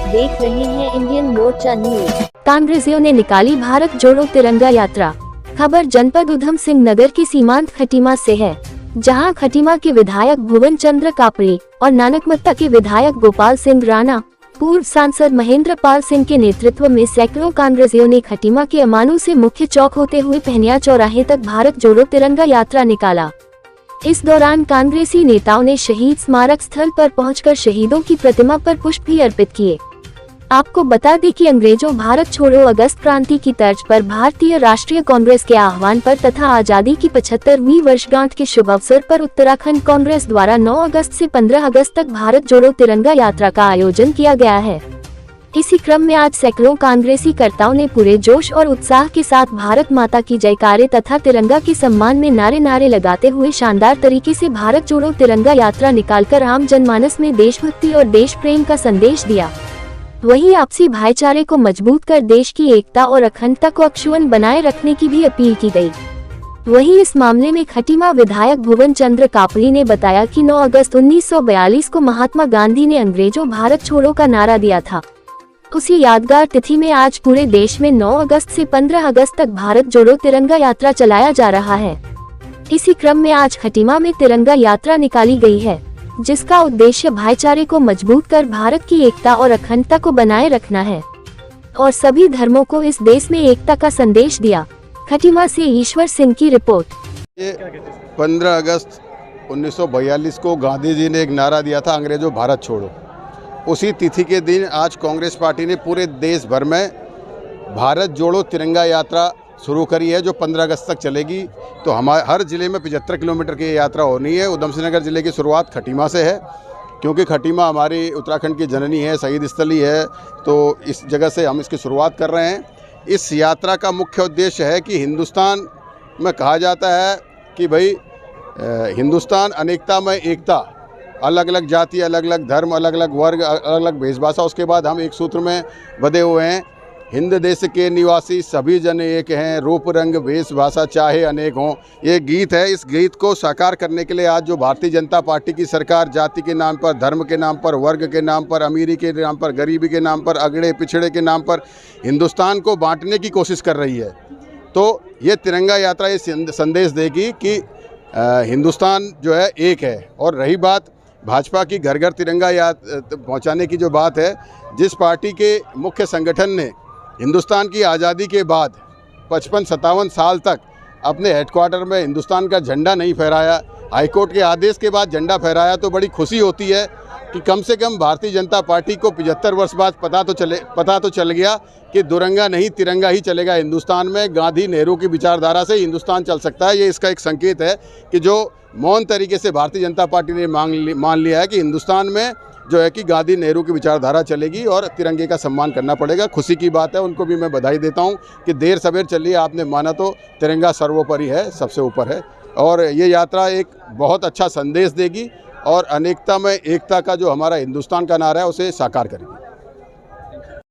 देख रहे हैं इंडियन मोर्चा न्यूज। कांग्रेसियों ने निकाली भारत जोड़ो तिरंगा यात्रा। खबर जनपद उधम सिंह नगर की सीमांत खटीमा से है, जहां खटीमा के विधायक भुवन चंद्र कापड़ी और नानकमत्ता के विधायक गोपाल सिंह राणा, पूर्व सांसद महेंद्र पाल सिंह के नेतृत्व में सैकड़ों कांग्रेसियों ने खटीमा के अमानू से मुख्य चौक होते हुए पहनिया चौराहे तक भारत जोड़ो तिरंगा यात्रा निकाला। इस दौरान कांग्रेसी नेताओं ने शहीद स्मारक स्थल पर पहुंचकर शहीदों की प्रतिमा पर पुष्प भी अर्पित किए। आपको बता दें कि अंग्रेजों भारत छोड़ो अगस्त क्रांति की तर्ज पर भारतीय राष्ट्रीय कांग्रेस के आह्वान पर तथा आजादी की 75वीं वर्षगांठ के शुभ अवसर पर उत्तराखंड कांग्रेस द्वारा 9 अगस्त से 15 अगस्त तक भारत जोड़ो तिरंगा यात्रा का आयोजन किया गया है। इसी क्रम में आज सैकड़ों कांग्रेसी कर्ताओं ने पूरे जोश और उत्साह के साथ भारत माता की जयकारे तथा तिरंगा के सम्मान में नारे लगाते हुए शानदार तरीके से भारत जोड़ो तिरंगा यात्रा निकालकर आम जनमानस में देशभक्ति और देश प्रेम का संदेश दिया। वहीं आपसी भाईचारे को मजबूत कर देश की एकता और अखंडता को अक्षुण्ण बनाए रखने की भी अपील की गई। वहीं इस मामले में खटीमा विधायक भुवन चंद्र कापड़ी ने बताया कि 9 अगस्त 1942 को महात्मा गांधी ने अंग्रेजों भारत छोड़ो का नारा दिया था। उसी यादगार तिथि में आज पूरे देश में 9 अगस्त से 15 अगस्त तक भारत जोड़ो तिरंगा यात्रा चलाया जा रहा है। इसी क्रम में आज खटीमा में तिरंगा यात्रा निकाली गई है, जिसका उद्देश्य भाईचारे को मजबूत कर भारत की एकता और अखंडता को बनाए रखना है और सभी धर्मों को इस देश में एकता का संदेश दिया। खटीमा से ईश्वर सिंह की रिपोर्ट। 15 अगस्त 1942 को गांधी जी ने एक नारा दिया था, अंग्रेजों भारत छोड़ो। उसी तिथि के दिन आज कांग्रेस पार्टी ने पूरे देश भर में भारत जोड़ो तिरंगा यात्रा शुरू करी है, जो 15 अगस्त तक चलेगी। तो हमारे हर ज़िले में 75 किलोमीटर की यात्रा होनी है। उधम सिंह नगर ज़िले की शुरुआत खटीमा से है, क्योंकि खटीमा हमारी उत्तराखंड की जननी है, शहीद स्थली है, तो इस जगह से हम इसकी शुरुआत कर रहे हैं। इस यात्रा का मुख्य उद्देश्य है कि हिंदुस्तान में कहा जाता है कि भाई हिंदुस्तान अनेकता में एकता, अलग अलग जाति, अलग अलग धर्म, अलग अलग वर्ग, अलग अलग वेशभाषा, उसके बाद हम एक सूत्र में बंधे हुए हैं। हिंद देश के निवासी सभी जन एक हैं, रूप रंग वेशभाषा चाहे अनेक हों। ये गीत है। इस गीत को साकार करने के लिए आज जो भारतीय जनता पार्टी की सरकार जाति के नाम पर, धर्म के नाम पर, वर्ग के नाम पर, अमीरी के नाम पर, गरीबी के नाम पर, अगड़े पिछड़े के नाम पर हिंदुस्तान को बांटने की कोशिश कर रही है, तो ये तिरंगा यात्रा ये संदेश देगी कि हिंदुस्तान जो है एक है। और रही बात भाजपा की घर घर तिरंगा पहुंचाने की जो बात है, जिस पार्टी के मुख्य संगठन ने हिंदुस्तान की आज़ादी के बाद 55-57 साल तक अपने हेडक्वार्टर में हिंदुस्तान का झंडा नहीं फहराया, हाईकोर्ट के आदेश के बाद झंडा फहराया, तो बड़ी खुशी होती है कि कम से कम भारतीय जनता पार्टी को 75 वर्ष बाद पता तो चल गया कि दुरंगा नहीं तिरंगा ही चलेगा हिंदुस्तान में। गांधी नेहरू की विचारधारा से हिंदुस्तान चल सकता है। ये इसका एक संकेत है कि जो मौन तरीके से भारतीय जनता पार्टी ने मान लिया है कि हिंदुस्तान में जो है कि गांधी नेहरू की विचारधारा चलेगी और तिरंगे का सम्मान करना पड़ेगा। खुशी की बात है, उनको भी मैं बधाई देता हूं कि देर सवेर चलिए, आपने माना तो तिरंगा सर्वोपरि है, सबसे ऊपर है। और ये यात्रा एक बहुत अच्छा संदेश देगी और अनेकता में एकता का जो हमारा हिंदुस्तान का नारा है उसे साकार करेगी।